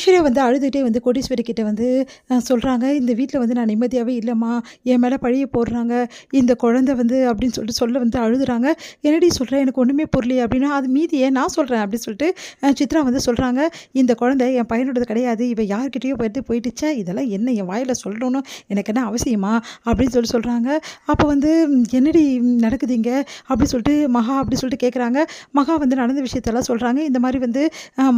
ஐஸ்வர்யா வந்து அழுதுகிட்டே வந்து கோடீஸ்வரி கிட்ட வந்து சொல்கிறாங்க, இந்த வீட்டில் வந்து நான் நிம்மதியாகவே இல்லைம்மா, என் மேலே பழிய போடுறாங்க, இந்த குழந்தை வந்து அப்படின்னு சொல்லிட்டு சொல்ல வந்து அழுகுறாங்க. என்னடி சொல்கிறேன், எனக்கு ஒன்றுமே புரியலையே அப்படின்னா, அது மீதியை நான் சொல்கிறேன் அப்படின்னு சொல்லிட்டு சித்ரா வந்து சொல்கிறாங்க, இந்த குழந்தை என் பையனோடது கிடையாது, இவன் யார்கிட்டயோ போயிட்டுச்சே, இதெல்லாம் என்ன என் வாயில் சொல்லணும்னு எனக்கு என்ன அவசியமா அப்படின்னு சொல்கிறாங்க. அப்போ வந்து என்னடி நடக்குதுங்க அப்படின்னு சொல்லிட்டு மகா அப்படி சொல்லிட்டு கேட்குறாங்க. மகா வந்து நடந்த விஷயத்தெல்லாம் சொல்கிறாங்க. இந்த மாதிரி வந்து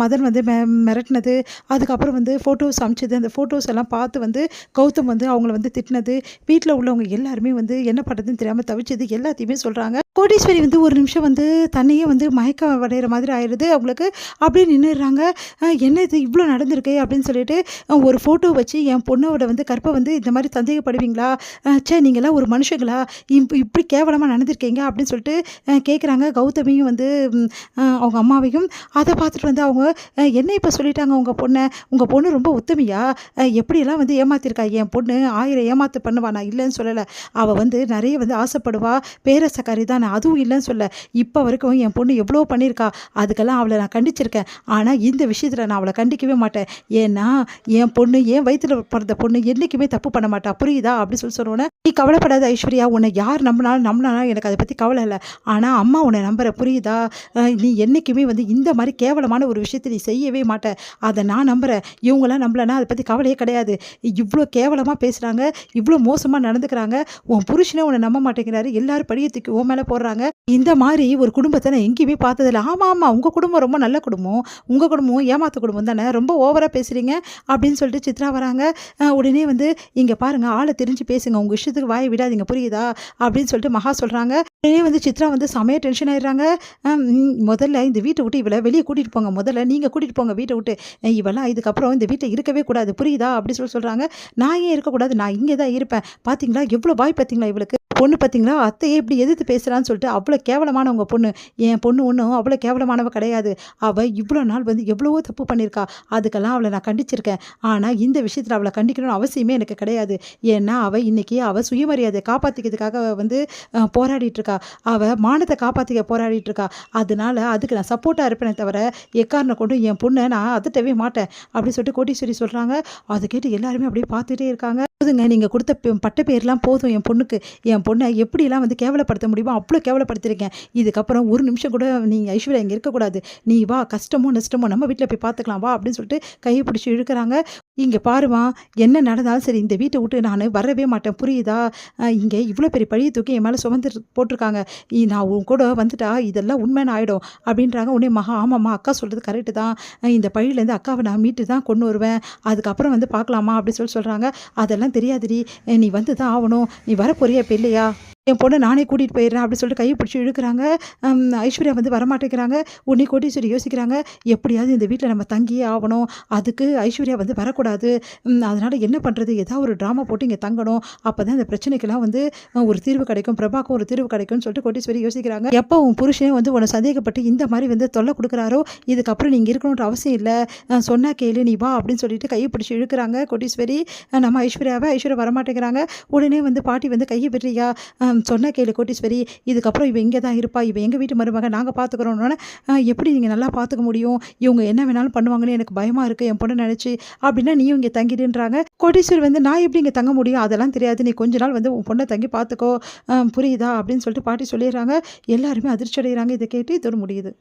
மதன் வந்து மிரட்டினது, அதுக்கப்புறம் வந்து ஃபோட்டோஸ் அனுப்பிச்சது, அந்த ஃபோட்டோஸ் எல்லாம் பார்த்து வந்து கௌதம் வந்து அவங்கள வந்து திட்டினது, வீட்டில் உள்ளவங்க எல்லாருமே வந்து என்ன பண்ணுறதுன்னு தெரியாமல் தவிச்சது எல்லாத்தையுமே சொல்கிறாங்க. கோடீஸ்வரி வந்து ஒரு நிமிஷம் வந்து தன்னையே வந்து மயக்கம் அடைகிற மாதிரி ஆயிடுது அவங்களுக்கு. அப்படியே நின்றுடுறாங்க. என்ன இது இவ்வளோ நடந்திருக்கு அப்படின்னு சொல்லிட்டு ஒரு ஃபோட்டோ வச்சு என் பொண்ணோட வந்து கற்பை வந்து இந்த மாதிரி சந்தேகப்படுவீங்களா, சே நீங்களாம் ஒரு மனுஷங்களா, இப்படி கேவலமாக நடந்திருக்கீங்க அப்படின்னு சொல்லிட்டு கேட்குறாங்க. கௌதமியும் வந்து அவங்க அம்மாவையும். அதை பார்த்துட்டு வந்து அவங்க என்ன இப்போ சொல்லிட்டாங்க உங்கள் பொண்ணு ரொம்ப உத்தமியா, எப்படியெல்லாம் வந்து ஏமாத்திருக்கா என் பொண்ணு, 1000 ஏமாத்து பண்ணுவா, நான் இல்லைன்னு சொல்லலை, அவள் வந்து நிறைய வந்து ஆசைப்படுவா, பேரசக்காரி தான், நான் அதுவும் இல்லைன்னு சொல்ல, இப்போ வரைக்கும் என் பொண்ணு எவ்வளோ பண்ணியிருக்கா, அதுக்கெல்லாம் அவளை நான் கண்டிச்சிருக்கேன், ஆனால் இந்த விஷயத்தில் நான் அவளை கண்டிக்கவே மாட்டேன், ஏன்னா என் பொண்ணு என் வயிற்றில் பிறந்த பொண்ணு என்றைக்குமே தப்பு பண்ண மாட்டா, புரியுதா அப்படி சொன்னோன்னே, நீ கவலைப்படாத ஐஸ்வர்யா, உன்னை யார் நம்பினாலும் எனக்கு அதை பற்றி கவலை இல்லை, ஆனால் அம்மா உன்னை நம்புற, புரியுதா, நீ என்றைக்குமே வந்து இந்த மாதிரி கேவலமான ஒரு விஷயத்தை நீ செய்யவே மாட்ட, அதை நான் நம்புகிறேன், இவங்களாம் நம்பலைன்னா அதை பற்றி கவலையே கிடையாது, இவ்வளோ கேவலமாக பேசுகிறாங்க, இவ்வளோ மோசமாக நடந்துக்கிறாங்க, உன் புருஷனே உன்னை நம்ப மாட்டேங்கிறாரு, எல்லாரும் படியத்துக்கு உன் மேலே போடுறாங்க, இந்த மாதிரி ஒரு குடும்பத்தை நான் எங்கேயுமே பார்த்ததில்ல, ஆமாம் உங்கள் குடும்பம் ரொம்ப நல்ல குடும்பம், உங்கள் குடும்பம் ஏமாத்த குடும்பம் தானே, ரொம்ப ஓவராக பேசுகிறீங்க அப்படின்னு சொல்லிட்டு சித்ரா வராங்க. உடனே வந்து இங்கே பாருங்கள், ஆளை தெரிஞ்சு பேசுங்க, உங்கள் இஷ்டத்துக்கு வாயை விடாதீங்க, புரியுதா அப்படின்னு சொல்லிட்டு மகா சொல்கிறாங்க. உடனே வந்து சித்ரா வந்து செமையாக டென்ஷன் ஆயிடுறாங்க. முதல்ல இந்த வீட்டை விட்டு இவளை வெளியே கூட்டிகிட்டு போங்க, முதல்ல நீங்கள் கூட்டிகிட்டு போங்க வீட்டை விட்டு, இவெல்லாம் இதுக்கப்புறம் இந்த வீட்டை இருக்கவே கூடாது, புரியுதா அப்படி சொல்கிறாங்க. நான் ஏன் இருக்கக்கூடாது, நான் இங்கே தான் இருப்பேன், பார்த்தீங்களா எவ்வளோ வாய், பார்த்தீங்களா இவளுக்கு பொண்ணு, பார்த்தீங்களா அத்தையே இப்படி எதிர்த்து பேசுகிறான்னு சொல்லிட்டு, அவ்வளோ கேவலமானவங்க பொண்ணு, என் பொண்ணு ஒன்றும் அவ்வளோ கேவலமானவ கிடையாது, அவள் இவ்வளோ நாள் வந்து எவ்வளவோ தப்பு பண்ணியிருக்கா, அதுக்கெல்லாம் அவளை நான் கண்டிச்சிருக்கேன், ஆனால் இந்த விஷயத்தில் அவளை கண்டிக்கணும்னு அவசியமே எனக்கு கிடையாது, ஏன்னா அவள் இன்றைக்கி அவள் சுயமரியாதையை காப்பாற்றிக்கிறதுக்காக வந்து போராடிட்டு இருக்கா, அவள் மானத்தை காப்பாற்றிக்க போராடிட்டு இருக்கா, அதனால அதுக்கு நான் சப்போர்ட்டாக இருப்பேனே தவிர எக்காரணம் கொண்டு என் பொண்ணை நான் அதட்டவே மாட்டேன் அப்படின்னு சொல்லிட்டு கோடீஸ்வரி சொல்கிறாங்க. அதை கேட்டு எல்லாருமே அப்படியே பார்த்துட்டே இருக்காங்க. போதுங்க, நீங்கள் கொடுத்த பட்ட பேர்லாம் போதும், என் பொண்ணுக்கு, என் பொண்ணை எப்படிலாம் வந்து கேவலப்படுத்த முடியுமோ அவ்வளோ கேவலப்படுத்திருக்கேன், இதுக்கப்புறம் ஒரு நிமிஷம் கூட நீங்கள் ஐஸ்வர்யா இங்கே இருக்கக்கூடாது, நீ வா, கஷ்டமோ நஷ்டமோ நம்ம வீட்டில் போய் பார்த்துக்கலாம் வா அப்படின்னு சொல்லிட்டு கையை பிடிச்சி இழுக்கிறாங்க. இங்கே பாருமா, என்ன நடந்தாலும் சரி இந்த வீட்டை விட்டு நான் வரவே மாட்டேன், புரியுதா, இங்கே இவ்வளோ பெரிய பழியை தூக்கி என் மேலே சுமந்து போட்டிருக்காங்க, நான் உன் கூட வந்துட்டா இதெல்லாம் உண்மையான ஆகிடும் அப்படின்றாங்க. உடனே மகா, ஆமாம்மா அக்கா சொல்கிறது கரெக்டு தான், இந்த பழியிலேருந்து அக்காவை நான் மீட்டு தான் கொண்டு வருவேன், அதுக்கப்புறம் வந்து பார்க்கலாமா அப்படின்னு சொல்கிறாங்க. அதெல்லாம் தெரியாதுடி, நீ வந்து தான் ஆகணும், நீ வரப்போறியா இப்போ இல்லையா, என் பொண்ணை நானே கூட்டிகிட்டு போயிடுறேன் அப்படின்னு சொல்லிட்டு கையை பிடிச்சி இழுக்கிறாங்க. ஐஸ்வர்யா வந்து வரமாட்டேங்கிறாங்க. உடனே கோடீஸ்வரி யோசிக்கிறாங்க, எப்படியாவது இந்த வீட்டில் நம்ம தங்கியே ஆகணும், அதுக்கு ஐஸ்வர்யா வந்து வரக்கூடாது, அதனால் என்ன பண்ணுறது, ஏதாவது ஒரு ட்ராமா போட்டு இங்கே தங்கணும், அப்போ தான் இந்த பிரச்சனைக்கெல்லாம் வந்து ஒரு தீர்வு கிடைக்கும், பிரபாக்கும் ஒரு தீர்வு கிடைக்கும்னு சொல்லிட்டு கோடீஸ்வரி யோசிக்கிறாங்க. எப்போ உன் புருஷனே வந்து உன்னை சந்தேகப்பட்டு இந்த மாதிரி வந்து தொல்லை கொடுக்குறாரோ, இதுக்கப்புறம் நீங்கள் இருக்கணுன்ற அவசியம் இல்லை, சொன்னா கேளு, நீ வா அப்படின்னு சொல்லிட்டு கையை பிடிச்சி இழுக்கிறாங்க கோடீஸ்வரி. நம்ம ஐஸ்வர்யா வரமாட்டேங்கிறாங்க. உடனே வந்து பாட்டி வந்து கையை விடுறியா, சொன்ன கேளு கோட்டீஸ்வரி, இதுக்கப்புறம் இவன் இங்கே தான் இருப்பா, இவன் எங்கள் வீட்டு மருமக, நாங்கள் பார்த்துக்குறோன்னு, எப்படி நீங்கள் நல்லா பார்த்துக்க முடியும், இவங்க என்ன வேணாலும் பண்ணுவாங்கன்னு எனக்கு பயமாக இருக்குது என் பொண்ணை நினச்சி, அப்படின்னா நீயும் இங்கே தங்கிடுன்றாங்க. கோட்டீஸ்வரி வந்து நான் எப்படி இங்கே தங்க முடியும், அதெல்லாம் தெரியாது, நீ கொஞ்ச நாள் வந்து உன் பொண்ணை தங்கி பார்த்துக்கோ, புரியுதா அப்படின்னு சொல்லிட்டு பாட்டி சொல்லிடுறாங்க. எல்லாருமே அதிர்ச்சி அடைகிறாங்க. இதை கேட்டு இதோடு முடியுது.